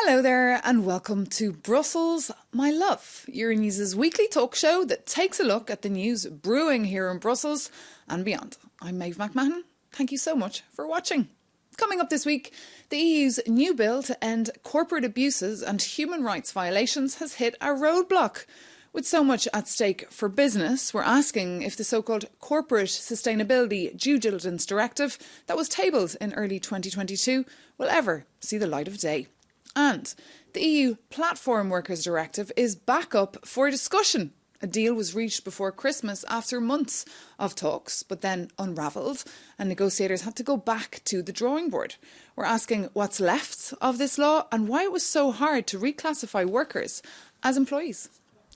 Hello there and welcome to Brussels, My Love, Euronews's weekly talk show that takes a look at the news brewing here in Brussels and beyond. I'm Maeve McMahon. Thank you so much for watching. Coming up this week, the EU's new bill to end corporate abuses and human rights violations has hit a roadblock. With so much at stake for business, we're asking if the so-called Corporate Sustainability Due Diligence Directive that was tabled in early 2022 will ever see the light of day. And the EU Platform Workers Directive is back up for discussion. A deal was reached before Christmas after months of talks, but then unravelled, and negotiators had to go back to the drawing board. We're asking what's left of this law and why it was so hard to reclassify workers as employees.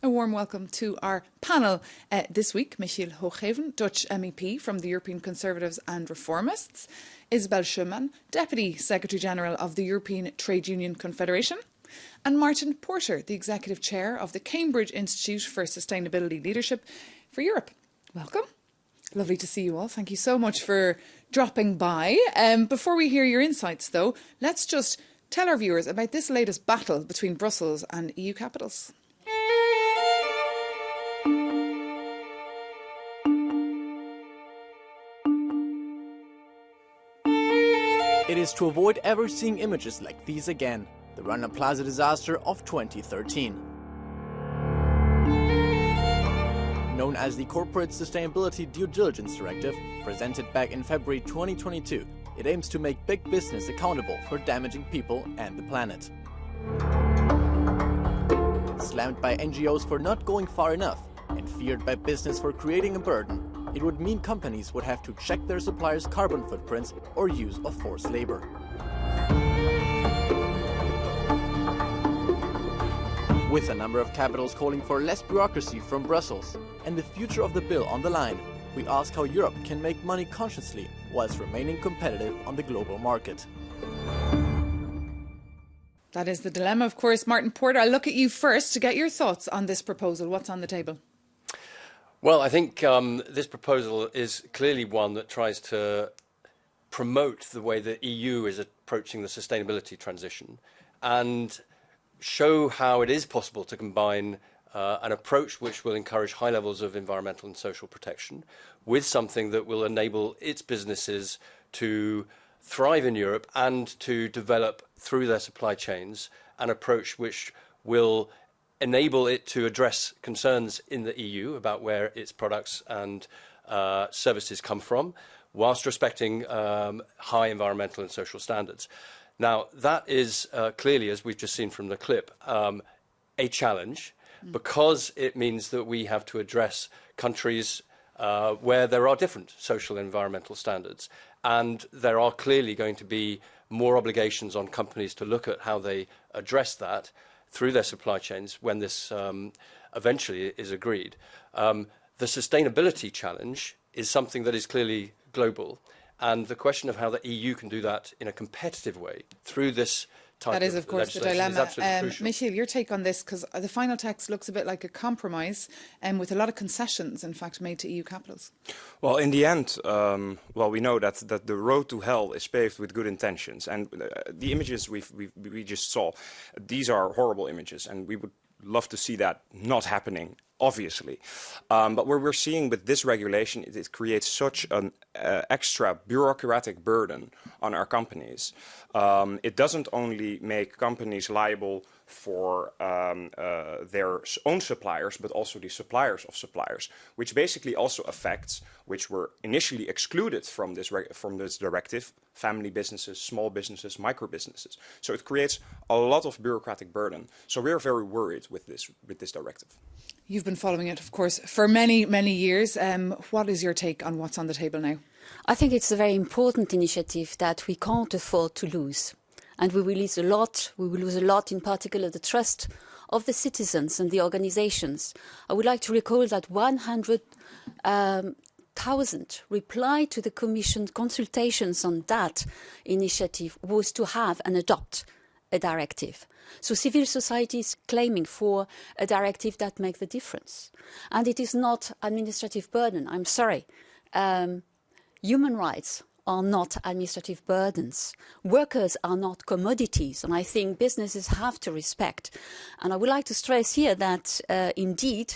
A warm welcome to our panel this week. Michiel Hoogheven, Dutch MEP from the European Conservatives and Reformists. Isabel Schumann, Deputy Secretary-General of the European Trade Union Confederation. And Martin Porter, the Executive Chair of the Cambridge Institute for Sustainability Leadership for Europe. Welcome. Lovely to see you all. Thank you so much for dropping by. Before we hear your insights, though, let's just tell our viewers about this latest battle between Brussels and EU capitals. It is to avoid ever seeing images like these again, the Rana Plaza disaster of 2013. Known as the Corporate Sustainability Due Diligence Directive, presented back in February 2022, it aims to make big business accountable for damaging people and the planet. Slammed by NGOs for not going far enough and feared by business for creating a burden, it would mean companies would have to check their suppliers' carbon footprints or use of forced labor. With a number of capitals calling for less bureaucracy from Brussels and the future of the bill on the line, we ask how Europe can make money consciously whilst remaining competitive on the global market. That is the dilemma, of course. Martin Porter, I'll look at you first to get your thoughts on this proposal. What's on the table? Well, I think this proposal is clearly one that tries to promote the way the EU is approaching the sustainability transition and show how it is possible to combine an approach which will encourage high levels of environmental and social protection with something that will enable its businesses to thrive in Europe and to develop through their supply chains an approach which will enable it to address concerns in the EU about where its products and services come from, whilst respecting high environmental and social standards. Now, that is clearly, as we've just seen from the clip, a challenge because it means that we have to address countries where there are different social and environmental standards. And there are clearly going to be more obligations on companies to look at how they address that through their supply chains when this eventually is agreed. The sustainability challenge is something that is clearly global, and the question of how the EU can do that in a competitive way through this type that is, of course, the dilemma. Michiel, your take on this, because the final text looks a bit like a compromise with a lot of concessions, in fact, made to EU capitals. Well, in the end, we know that the road to hell is paved with good intentions. And the images we just saw, these are horrible images, and we would love to see that not happening, obviously. But what we're seeing with this regulation, it creates such an extra bureaucratic burden on our companies. It doesn't only make companies liable for their own suppliers, but also the suppliers of suppliers, which basically also affects, which were initially excluded from this directive, family businesses, small businesses, micro businesses. So it creates a lot of bureaucratic burden. So we're very worried with this directive. You've been following it, of course, for many, many years. What is your take on what's on the table now? I think it's a very important initiative that we can't afford to lose. And we will lose a lot. We will lose a lot, in particular, the trust of the citizens and the organizations. I would like to recall that 100,000 replied to the Commission consultations on that initiative was to have and adopt a directive. So civil society is claiming for a directive that makes the difference. And it is not administrative burden. I'm sorry. Human rights are not administrative burdens. Workers are not commodities, and I think businesses have to respect. And I would like to stress here that indeed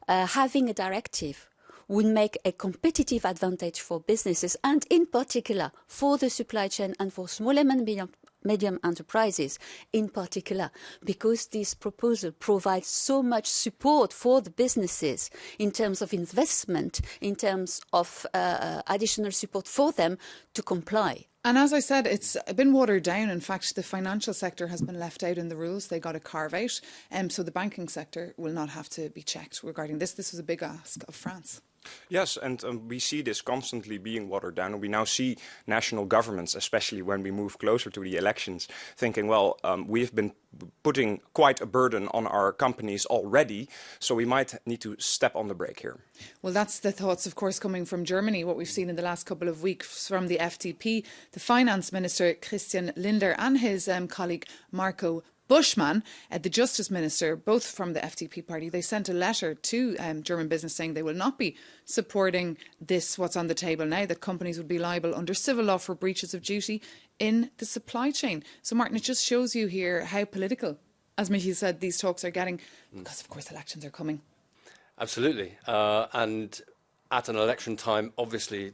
having a directive would make a competitive advantage for businesses, and in particular for the supply chain and for small and medium enterprises in particular, because this proposal provides so much support for the businesses in terms of investment, in terms of additional support for them to comply. And as I said, it's been watered down. In fact, the financial sector has been left out in the rules. They got a carve out. So the banking sector will not have to be checked regarding this. This was a big ask of France. Yes, and we see this constantly being watered down. And we now see national governments, especially when we move closer to the elections, thinking, well, we've been putting quite a burden on our companies already, so we might need to step on the brake here. Well, that's the thoughts, of course, coming from Germany, what we've seen in the last couple of weeks from the FDP, the finance minister, Christian Lindner, and his colleague, Marco Buschmann, the Justice Minister, both from the FDP party. They sent a letter to German business saying they will not be supporting this, what's on the table now, that companies would be liable under civil law for breaches of duty in the supply chain. So, Martin, it just shows you here how political, as Michi said, these talks are getting, because, of course, elections are coming. Absolutely. And at an election time, obviously,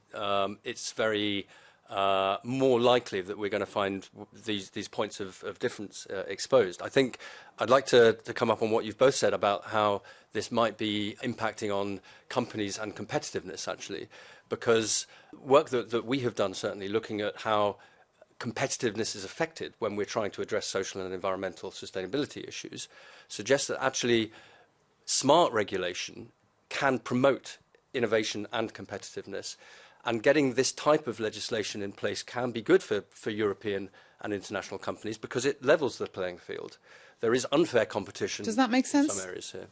it's very more likely that we're going to find these points of difference exposed. I think I'd like to come up on what you've both said about how this might be impacting on companies and competitiveness, actually, because work that we have done, certainly looking at how competitiveness is affected when we're trying to address social and environmental sustainability issues, suggests that actually smart regulation can promote innovation and competitiveness. And getting this type of legislation in place can be good for European and international companies because it levels the playing field. There is unfair competition. Does that make sense? In some areas here.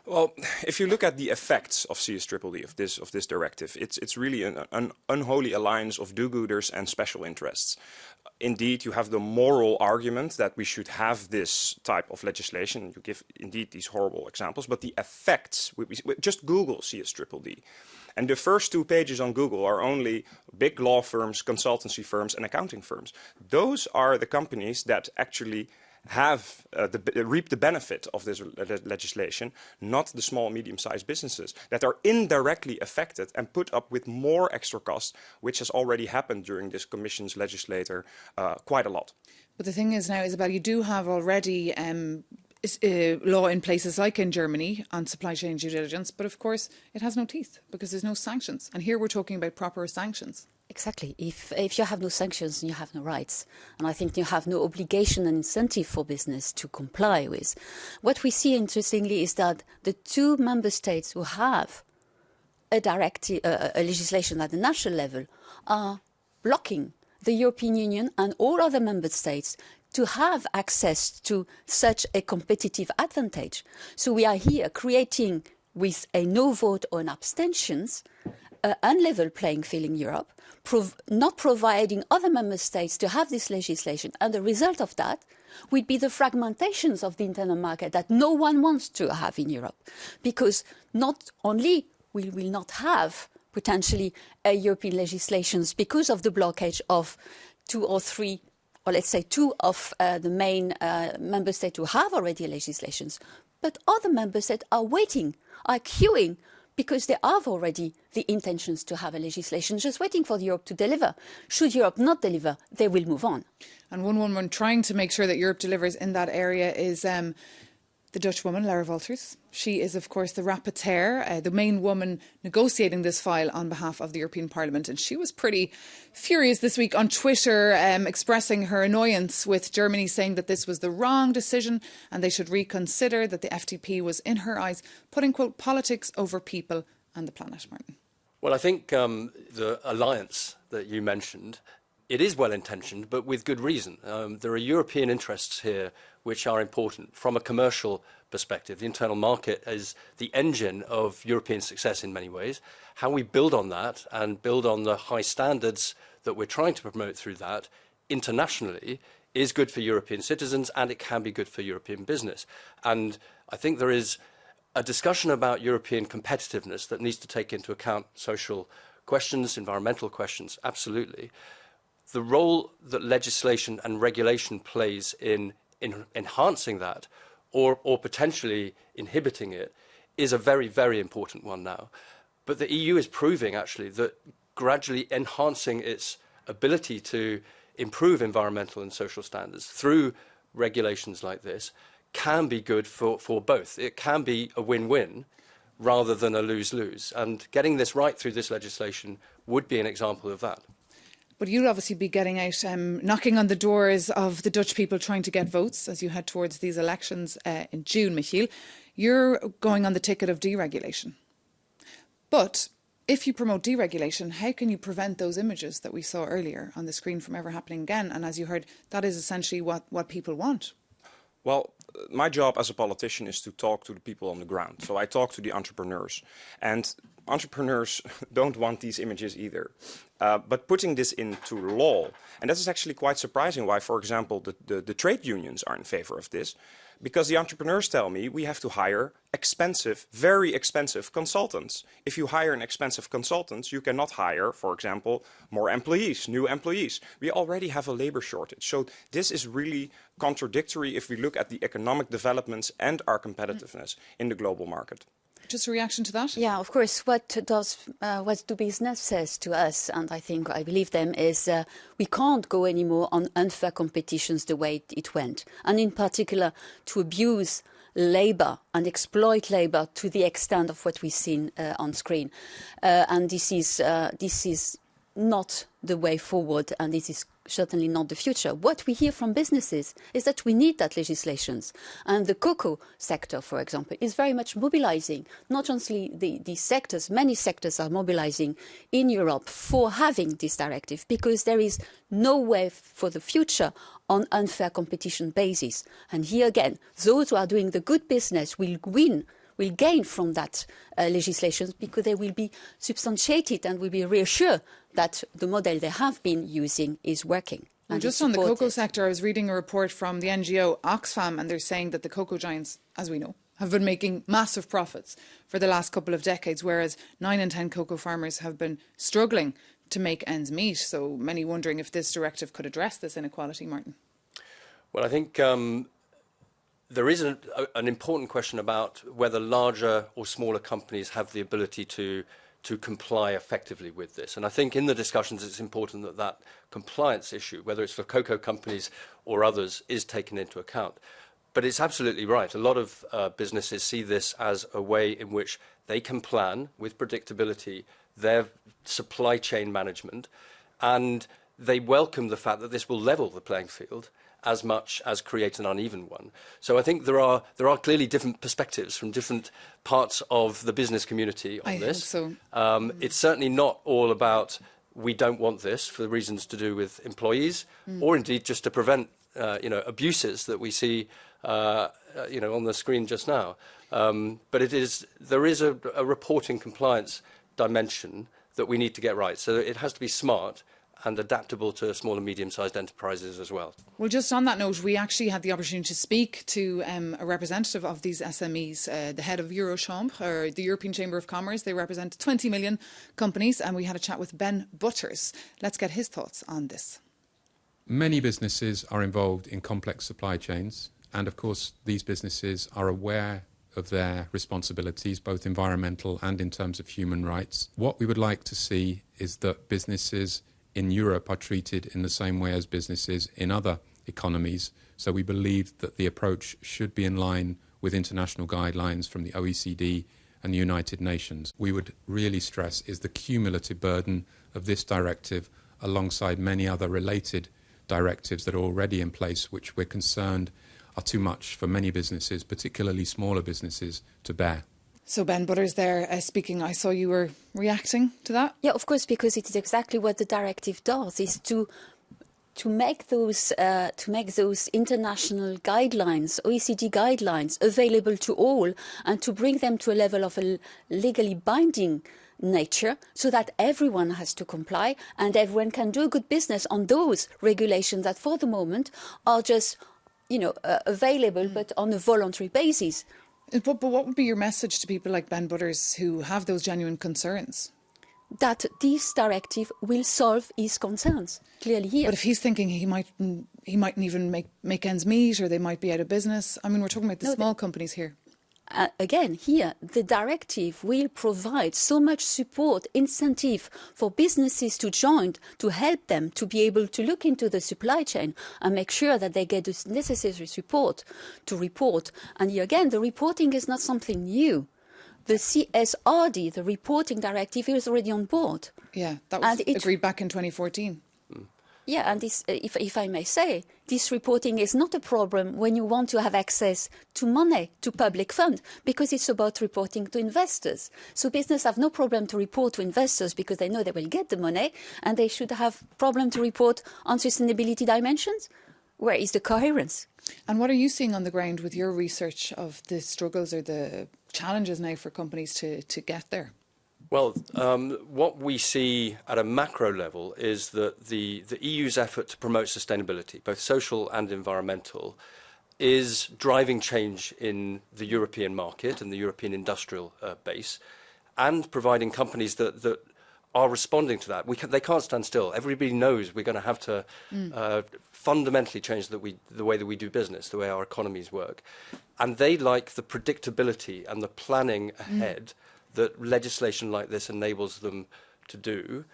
Well, if you look at the effects of CSDDD, of this directive, it's really an unholy alliance of do-gooders and special interests. Indeed, you have the moral argument that we should have this type of legislation. You give indeed these horrible examples, but the effects, just Google CSDDD. And the first 2 pages on Google are only big law firms, consultancy firms, and accounting firms. Those are the companies that actually have reap the benefit of this legislation, not the small and medium-sized businesses that are indirectly affected and put up with more extra costs, which has already happened during this Commission's legislature quite a lot. But the thing is now, Isabel, you do have already law in places like in Germany on supply chain due diligence, but of course it has no teeth because there's no sanctions. And here we're talking about proper sanctions. Exactly. If you have no sanctions, you have no rights. And I think you have no obligation and incentive for business to comply with. What we see, interestingly, is that the 2 member states who have a directive, a legislation at the national level, are blocking the European Union and all other member states to have access to such a competitive advantage. So we are here creating, with a no vote on abstentions, an unlevel playing field in Europe, not providing other member states to have this legislation. And the result of that would be the fragmentations of the internal market that no one wants to have in Europe. Because not only we will not have potentially European legislations because of the blockage of 2 or 3, or let's say 2 of the main member states who have already legislations, but other member states are waiting, are queuing, because they have already the intentions to have a legislation, just waiting for Europe to deliver. Should Europe not deliver, they will move on. And one woman trying to make sure that Europe delivers in that area is the Dutch woman, Lara Wolters. She is, of course, the rapporteur, the main woman negotiating this file on behalf of the European Parliament. And she was pretty furious this week on Twitter, expressing her annoyance with Germany, saying that this was the wrong decision and they should reconsider, that the FDP was, in her eyes, putting, quote, politics over people and the planet, Martin. Well, I think the alliance that you mentioned, it is well-intentioned, but with good reason. There are European interests here which are important from a commercial perspective. The internal market is the engine of European success in many ways. How we build on that and build on the high standards that we're trying to promote through that internationally is good for European citizens, and it can be good for European business. And I think there is a discussion about European competitiveness that needs to take into account social questions, environmental questions, absolutely. The role that legislation and regulation plays in enhancing that or potentially inhibiting it is a very, very important one now. But the EU is proving, actually, that gradually enhancing its ability to improve environmental and social standards through regulations like this can be good for both. It can be a win-win rather than a lose-lose. And getting this right through this legislation would be an example of that. But you'll obviously be getting out, knocking on the doors of the Dutch people trying to get votes as you head towards these elections in June, Michiel. You're going on the ticket of deregulation. But if you promote deregulation, how can you prevent those images that we saw earlier on the screen from ever happening again? And as you heard, that is essentially what people want. Well, my job as a politician is to talk to the people on the ground. So I talk to the entrepreneurs. And entrepreneurs don't want these images either. But putting this into law, and that is actually quite surprising why, for example, the trade unions are in favor of this. Because the entrepreneurs tell me we have to hire expensive, very expensive consultants. If you hire an expensive consultant, you cannot hire, for example, more employees, new employees. We already have a labor shortage. So this is really contradictory if we look at the economic developments and our competitiveness in the global market. Just a reaction to that? Yeah, of course. What do business says to us, and I believe them, is we can't go anymore on unfair competitions the way it went, and in particular to abuse labour and exploit labour to the extent of what we've seen on screen. And this is not the way forward, and this is certainly not the future. What we hear from businesses is that we need that legislation. And the cocoa sector, for example, is very much mobilizing. Not only these sectors, many sectors are mobilizing in Europe for having this directive, because there is no way for the future on unfair competition basis. And here again, those who are doing the good business will gain from that legislation, because they will be substantiated and will be reassured that the model they have been using is working. Well, just on the cocoa sector, I was reading a report from the NGO Oxfam, and they're saying that the cocoa giants, as we know, have been making massive profits for the last couple of decades, whereas 9 in 10 cocoa farmers have been struggling to make ends meet. So many wondering if this directive could address this inequality, Martin. Well, I think there is an important question about whether larger or smaller companies have the ability to comply effectively with this. And I think in the discussions it's important that that compliance issue, whether it's for cocoa companies or others, is taken into account. But it's absolutely right. A lot of businesses see this as a way in which they can plan with predictability their supply chain management, and they welcome the fact that this will level the playing field as much as create an uneven one. So I think there are clearly different perspectives from different parts of the business community on this. I think so. It's certainly not all about we don't want this for reasons to do with employees, or indeed just to prevent abuses that we see on the screen just now. But there is a reporting compliance dimension that we need to get right. So it has to be smart and adaptable to small and medium-sized enterprises as well. Well, just on that note, we actually had the opportunity to speak to a representative of these SMEs, the head of Eurochambre, or the European Chamber of Commerce. They represent 20 million companies, and we had a chat with Ben Butters. Let's get his thoughts on this. Many businesses are involved in complex supply chains, and of course these businesses are aware of their responsibilities, both environmental and in terms of human rights. What we would like to see is that businesses in Europe are treated in the same way as businesses in other economies. So we believe that the approach should be in line with international guidelines from the OECD and the United Nations. We would really stress is the cumulative burden of this directive alongside many other related directives that are already in place, which we're concerned are too much for many businesses, particularly smaller businesses, to bear. So Ben Butters there speaking. I saw you were reacting to that. Yeah, of course, because it is exactly what the directive does, is to make those international guidelines, OECD guidelines, available to all, and to bring them to a level of a legally binding nature, so that everyone has to comply and everyone can do good business on those regulations that for the moment are just available but on a voluntary basis. But what would be your message to people like Ben Butters who have those genuine concerns? that this directive will solve his concerns clearly here. But if he's thinking he mightn't even make ends meet, or they might be out of business. I mean, we're talking about the small companies here. Again, here, the directive will provide so much support, incentive for businesses to join, to help them to be able to look into the supply chain and make sure that they get the necessary support to report. And here again, the reporting is not something new. The CSRD, the reporting directive, is already on board. Yeah, that was agreed back in 2014. Yeah, and this, if I may say, this reporting is not a problem when you want to have access to money, to public fund, because it's about reporting to investors. So business have no problem to report to investors because they know they will get the money, and they should have problem to report on sustainability dimensions. Where is the coherence? And what are you seeing on the ground with your research of the struggles or the challenges now for companies to get there? Well, what we see at a macro level is that the EU's effort to promote sustainability, both social and environmental, is driving change in the European market and the European industrial base, and providing companies that are responding to that. They can't stand still. Everybody knows we're going to have to fundamentally change the way that we do business, the way our economies work. And they like the predictability and the planning ahead that legislation like this enables them to do.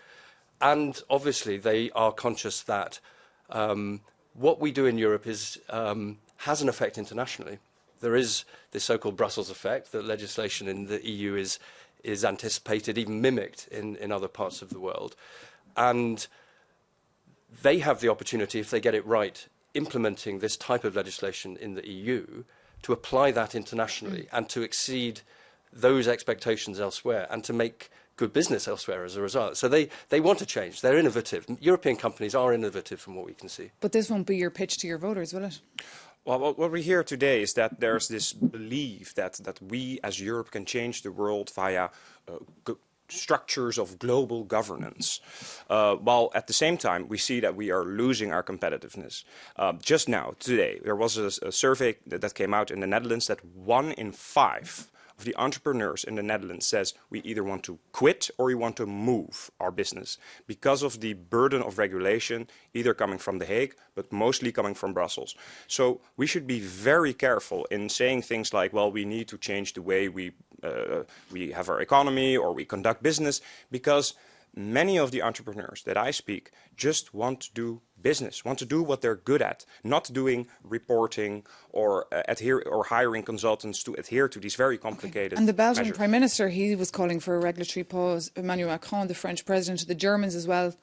And obviously they are conscious that what we do in Europe has an effect internationally. There is this so-called Brussels effect, that legislation in the EU is anticipated, even mimicked in other parts of the world. And they have the opportunity, if they get it right, implementing this type of legislation in the EU, to apply that internationally and to exceed those expectations elsewhere and to make good business elsewhere as a result. So they want to change. They're innovative. European companies are innovative from what we can see. But this won't be your pitch to your voters, will it? Well, what we hear today is that there's this belief that we as Europe can change the world via structures of global governance, while at the same time we see that we are losing our competitiveness. Just now, today, there was a survey that came out in the Netherlands that 1 in 5 of the entrepreneurs in the Netherlands says we either want to quit or we want to move our business because of the burden of regulation, either coming from The Hague, but mostly coming from Brussels. So we should be very careful in saying things like, well, we need to change the way we have our economy or we conduct business, because many of the entrepreneurs that I speak just want to do business, want to do what they're good at, not doing reporting or hiring consultants to adhere to these very complicated And the Belgian measures. Prime Minister, he was calling for a regulatory pause. Emmanuel Macron, the French President, the Germans as well.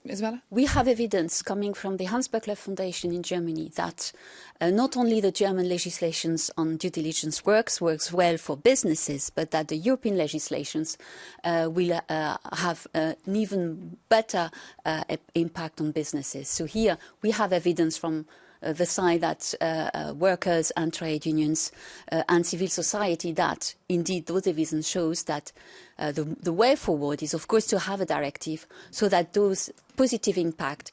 Isabella? We have evidence coming from the Hans Böckler Foundation in Germany that not only the German legislations on due diligence works well for businesses, but that the European legislations will have an even better impact on businesses. So here we have evidence from the side that workers and trade unions and civil society that indeed those evidence shows that the way forward is of course to have a directive so that those positive impact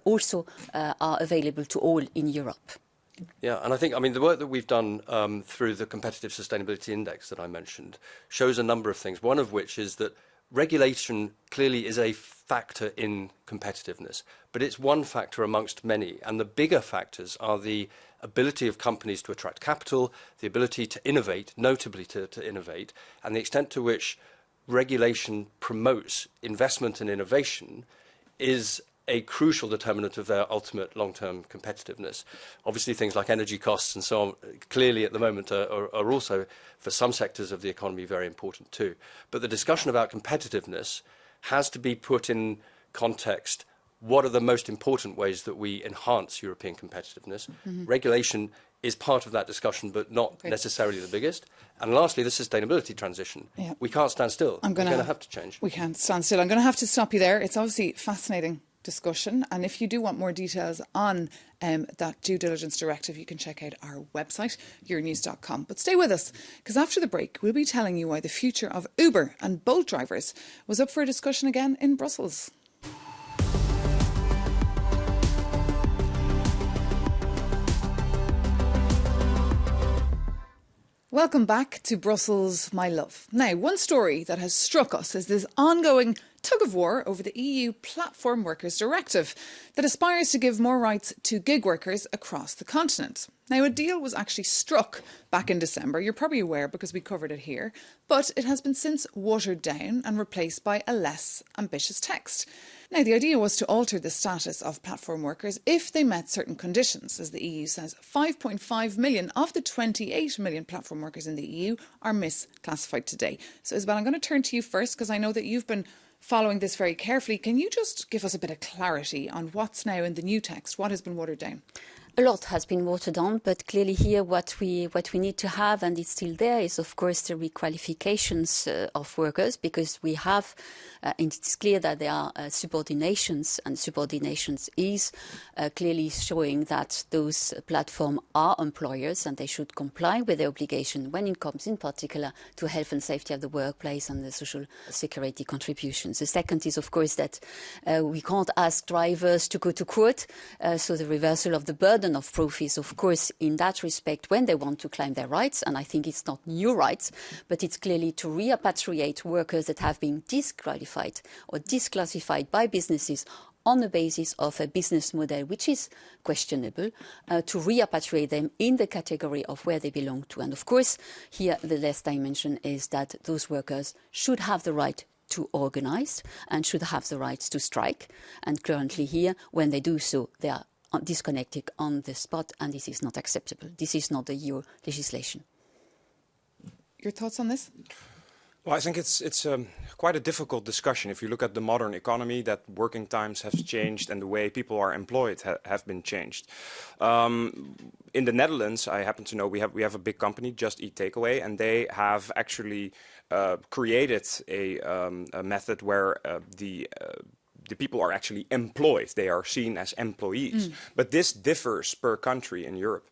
also are available to all in Europe. Yeah, and I think, the work that we've done through the Competitive Sustainability Index that I mentioned shows a number of things, one of which is that regulation clearly is a factor in competitiveness, but it's one factor amongst many. And the bigger factors are the ability of companies to attract capital, the ability to innovate, notably to innovate, and the extent to which regulation promotes investment and innovation is a crucial determinant of their ultimate long-term competitiveness. Obviously, things like energy costs and so on, clearly at the moment are also, for some sectors of the economy, very important too. But the discussion about competitiveness has to be put in context. What are the most important ways that we enhance European competitiveness? Regulation is part of that discussion, but not necessarily the biggest. And lastly, the sustainability transition. Yeah. We can't stand still. We're going to have to change. We can't stand still. I'm going to have to stop you there. It's obviously fascinating discussion, and if you do want more details on that due diligence directive, you can check out our website, euronews.com. But stay with us, because after the break we'll be telling you why the future of Uber and Bolt drivers was up for a discussion again in Brussels. Welcome back to Brussels, my love. Now, one story that has struck us is this ongoing tug-of-war over the EU Platform Workers Directive that aspires to give more rights to gig workers across the continent. Now, a deal was actually struck back in December. You're probably aware because we covered it here. But it has been since watered down and replaced by a less ambitious text. Now, the idea was to alter the status of platform workers if they met certain conditions. As the EU says, 5.5 million of the 28 million platform workers in the EU are misclassified today. So, Isabel, I'm going to turn to you first because I know that you've been following this very carefully. Can you just give us a bit of clarity on what's now in the new text? What has been watered down? A lot has been watered down, but clearly here what we need to have, and it's still there, is of course the requalifications of workers, because we have, and it's clear that there are subordinations, and subordinations is clearly showing that those platforms are employers and they should comply with their obligation when it comes in particular to health and safety of the workplace and the social security contributions. The second is of course that we can't ask drivers to go to court, so the reversal of the burden of proof is, of course, in that respect when they want to claim their rights, and I think it's not new rights, but it's clearly to repatriate workers that have been disqualified or disclassified by businesses on the basis of a business model which is questionable, to repatriate them in the category of where they belong to. And of course, here the last dimension is that those workers should have the right to organize and should have the rights to strike. And currently here, when they do so, they are disconnected on the spot, and this is not acceptable. This is not the EU legislation. Your thoughts on this? Well, I think it's quite a difficult discussion. If you look at the modern economy, that working times have changed and the way people are employed have been changed. In the Netherlands, I happen to know we have a big company, Just Eat Takeaway, and they have actually created a method where the people are actually employed. They are seen as employees. But this differs per country in Europe.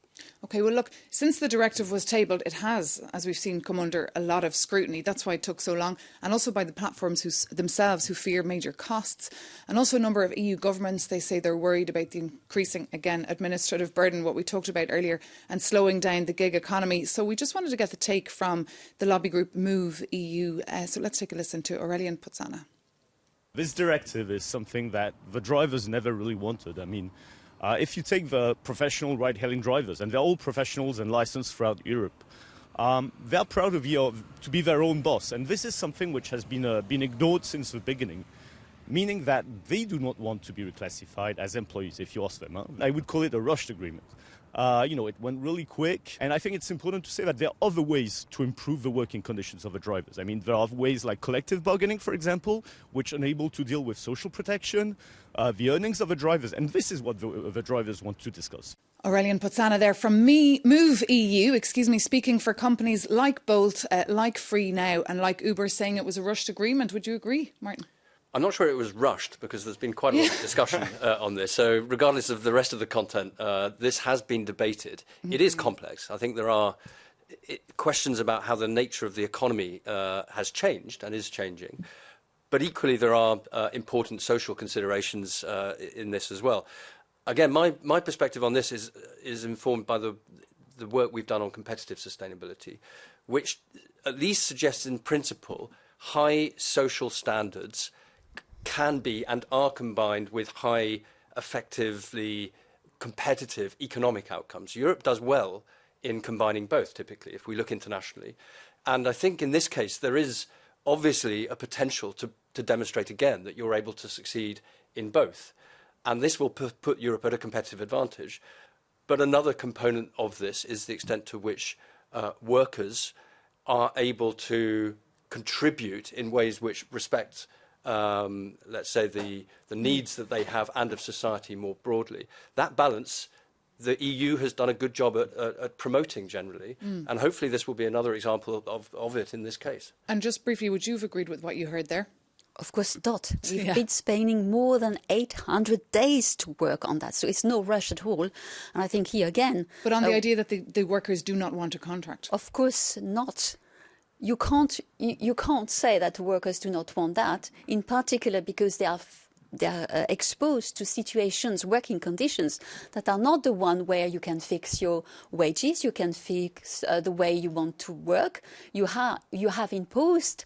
OK, well, look, since the directive was tabled, it has, as we've seen, come under a lot of scrutiny. That's why it took so long. And also by the platforms themselves who fear major costs. And also a number of EU governments, they say they're worried about the increasing, again, administrative burden, what we talked about earlier, and slowing down the gig economy. So we just wanted to get the take from the lobby group Move EU. So let's take a listen to Aurélien Pozzana. This directive is something that the drivers never really wanted. I mean, if you take the professional ride-hailing drivers, and they're all professionals and licensed throughout Europe, they're proud to be their own boss. And this is something which has been ignored since the beginning, meaning that they do not want to be reclassified as employees, if you ask them. I would call it a rushed agreement. It went really quick. And I think it's important to say that there are other ways to improve the working conditions of the drivers. I mean, there are ways like collective bargaining, for example, which enable to deal with social protection, the earnings of the drivers. And this is what the drivers want to discuss. Aurélien Pozzana there from Move EU, speaking for companies like Bolt, like Free Now and like Uber, saying it was a rushed agreement. Would you agree, Martin? I'm not sure it was rushed because there's been quite a lot of discussion on this. So regardless of the rest of the content, this has been debated. It is complex. I think there are questions about how the nature of the economy has changed and is changing. But equally, there are important social considerations in this as well. Again, my perspective on this is informed by the work we've done on competitive sustainability, which at least suggests in principle high social standards can be and are combined with high, effectively competitive economic outcomes. Europe does well in combining both, typically, if we look internationally. And I think in this case, there is obviously a potential to demonstrate again that you're able to succeed in both. And this will put Europe at a competitive advantage. But another component of this is the extent to which workers are able to contribute in ways which respect let's say, the needs that they have and of society more broadly. That balance, the EU has done a good job at promoting generally, and hopefully this will be another example of it in this case. And just briefly, would you have agreed with what you heard there? Of course not. We've been spending more than 800 days to work on that, so it's no rush at all. And I think here again... But on the idea that the workers do not want a contract? Of course not. You can't say that the workers do not want that, in particular because they are exposed to situations, working conditions that are not the one where you can fix your wages, you can fix the way you want to work. You have imposed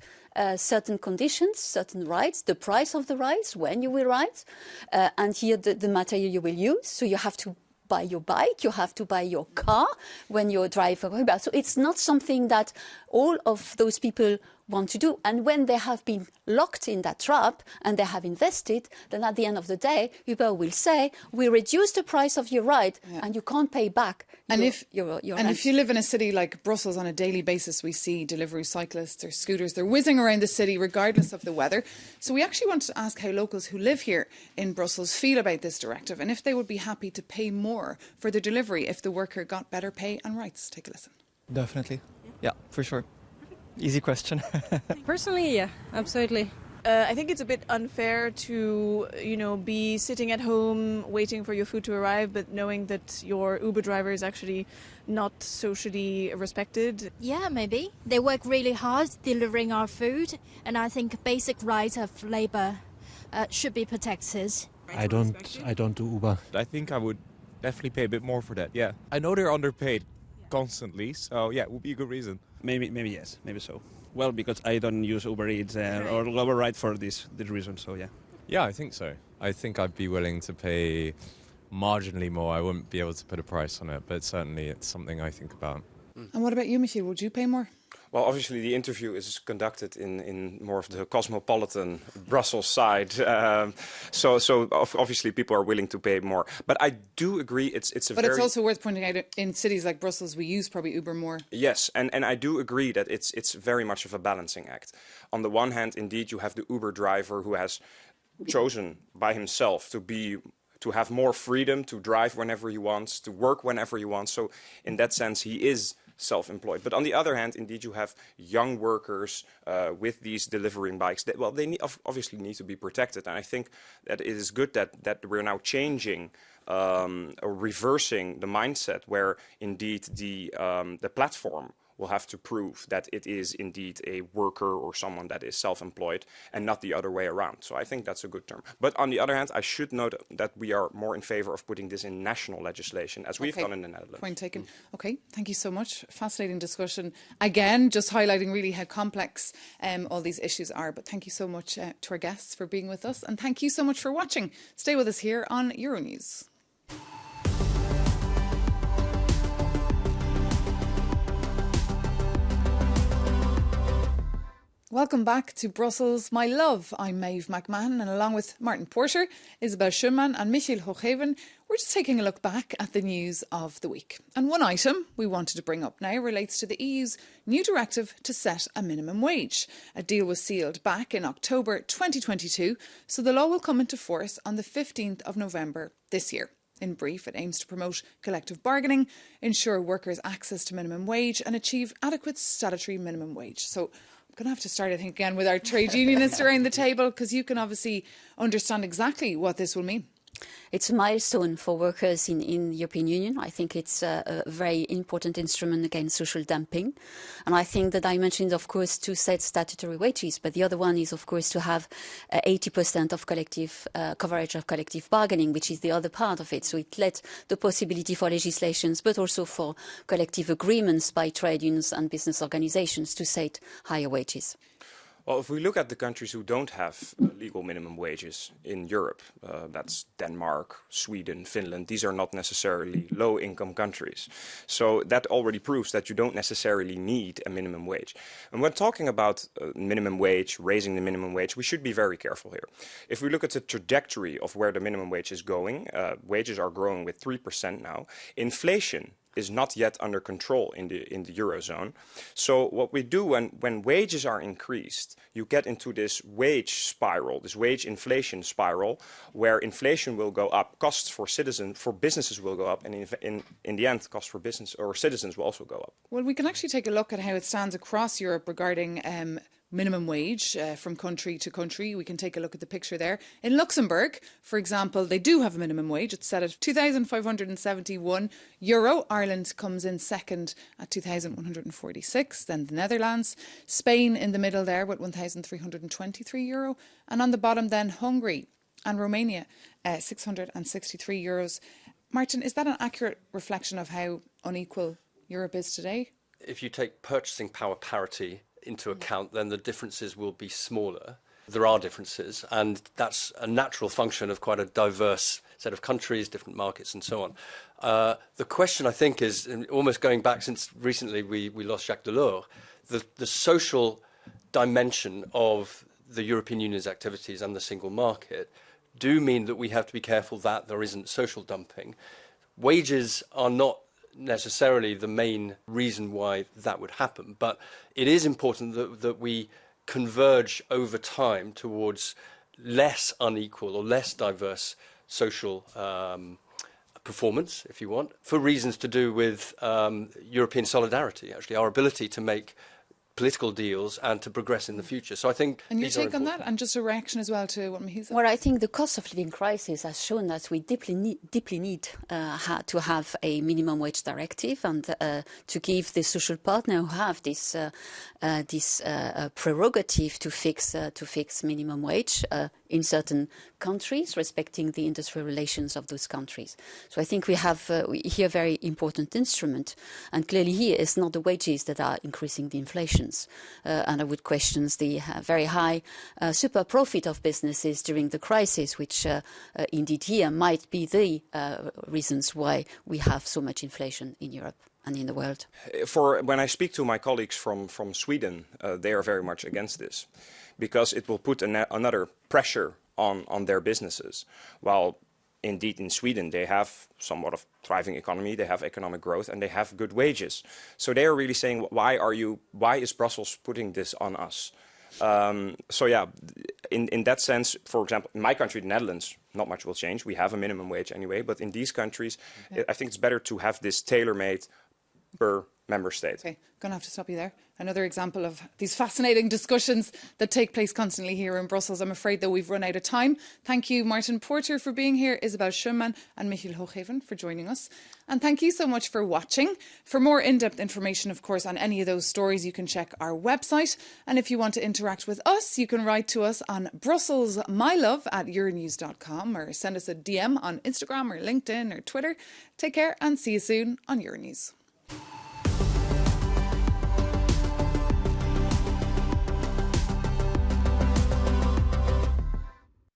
certain conditions, certain rights, the price of the rights, when you will write, and here the material you will use. So you have to buy your bike, you have to buy your car when you drive Uber. So it's not something that all of those people want to do. And when they have been locked in that trap and they have invested, then at the end of the day, Uber will say, we reduce the price of your ride and you can't pay back your rent. If you live in a city like Brussels, on a daily basis, we see delivery cyclists or scooters. They're whizzing around the city regardless of the weather. So we actually wanted to ask how locals who live here in Brussels feel about this directive and if they would be happy to pay more for the delivery if the worker got better pay and rights. Take a listen. Definitely. Yeah, for sure. Easy question. Personally, yeah, absolutely. I think it's a bit unfair to, be sitting at home waiting for your food to arrive, but knowing that your Uber driver is actually not socially respected. Yeah, maybe. They work really hard delivering our food, and I think basic rights of labour should be protected. I don't do Uber. I think I would definitely pay a bit more for that, yeah. I know they're underpaid constantly, so yeah, it would be a good reason. Maybe yes, maybe so. Well, because I don't use Uber Eats or Uber Ride for this reason, so yeah. Yeah, I think so. I think I'd be willing to pay marginally more. I wouldn't be able to put a price on it, but certainly it's something I think about. And what about you, Michiel? Would you pay more? Well, obviously the interview is conducted in more of the cosmopolitan Brussels side, so obviously people are willing to pay more. But I do agree it's But it's also worth pointing out in cities like Brussels we use probably Uber more. Yes, and I do agree that it's very much of a balancing act. On the one hand, indeed, you have the Uber driver who has chosen by himself to have more freedom to drive whenever he wants, to work whenever he wants. So in that sense, he is self-employed. But on the other hand, indeed, you have young workers with these delivering bikes. They obviously need to be protected. And I think that it is good that we're now changing or reversing the mindset where indeed the platform will have to prove that it is indeed a worker or someone that is self-employed and not the other way around. So I think that's a good term. But on the other hand, I should note that we are more in favor of putting this in national legislation, as we've done in the Netherlands. Point taken. Okay, thank you so much. Fascinating discussion. Again, just highlighting really how complex all these issues are. But thank you so much to our guests for being with us. And thank you so much for watching. Stay with us here on Euronews. Welcome back to Brussels, my love. I'm Maeve McMahon, and along with Martin Porter, Isabel Schumann and Michiel Hoogheven, we're just taking a look back at the news of the week. And one item we wanted to bring up now relates to the EU's new directive to set a minimum wage. A deal was sealed back in October 2022, so the law will come into force on the 15th of November this year. In brief, it aims to promote collective bargaining, ensure workers' access to minimum wage and achieve adequate statutory minimum wage. So I'm going to have to start, I think, again with our trade unionists around the table, because you can obviously understand exactly what this will mean. It's a milestone for workers in the European Union. I think it's a very important instrument against social dumping. And I think the dimension is, of course, to set statutory wages, but the other one is, of course, to have 80% of collective coverage of collective bargaining, which is the other part of it. So it lets the possibility for legislations, but also for collective agreements by trade unions and business organizations to set higher wages. Well, if we look at the countries who don't have legal minimum wages in Europe, that's Denmark, Sweden, Finland, these are not necessarily low-income countries. So that already proves that you don't necessarily need a minimum wage. And when talking about minimum wage, raising the minimum wage, we should be very careful here. If we look at the trajectory of where the minimum wage is going, wages are growing with 3% now. Inflation is not yet under control in the Eurozone. So what we do when wages are increased, you get into this wage spiral, this wage inflation spiral, where inflation will go up, costs for businesses will go up, and in the end, costs for business or citizens will also go up. Well, we can actually take a look at how it stands across Europe regarding minimum wage from country to country. We can take a look at the picture there. In Luxembourg, for example, they do have a minimum wage. It's set at €2,571. Ireland comes in second at €2,146. Then the Netherlands. Spain in the middle there with €1,323. And on the bottom then Hungary and Romania, €663. Martin, is that an accurate reflection of how unequal Europe is today? If you take purchasing power parity into account, then the differences will be smaller. There are differences, and that's a natural function of quite a diverse set of countries, different markets, and so on. The question, I think, is, and almost going back since recently we lost Jacques Delors, the social dimension of the European Union's activities and the single market do mean that we have to be careful that there isn't social dumping. Wages are not necessarily the main reason why that would happen, but it is important that we converge over time towards less unequal or less diverse social performance, if you want, for reasons to do with European solidarity, actually, our ability to make political deals and to progress in the future. So I think. And your take on that, and just a reaction as well to what Mihi said? Well, I think the cost of living crisis has shown that we deeply need to have a minimum wage directive and to give the social partner who have this prerogative to fix minimum wage in certain countries, respecting the industrial relations of those countries. So I think we have here a very important instrument, and clearly here it's not the wages that are increasing the inflations, and I would question the very high super profit of businesses during the crisis, which indeed here might be the reasons why we have so much inflation in Europe and in the world. When I speak to my colleagues from Sweden, they are very much against this, because it will put another pressure on their businesses. While indeed in Sweden they have somewhat of thriving economy, they have economic growth, and they have good wages. So they are really saying, why is Brussels putting this on us? So yeah, in that sense, for example, in my country, the Netherlands, not much will change. We have a minimum wage anyway, but in these countries, I think it's better to have this tailor-made per member state. Okay, going to have to stop you there. Another example of these fascinating discussions that take place constantly here in Brussels. I'm afraid that we've run out of time. Thank you, Martin Porter, for being here, Isabel Schumann and Michiel Hooghaven for joining us. And thank you so much for watching. For more in-depth information, of course, on any of those stories, you can check our website. And if you want to interact with us, you can write to us on brusselsmylove@euronews.com or send us a DM on Instagram or LinkedIn or Twitter. Take care and see you soon on Euronews.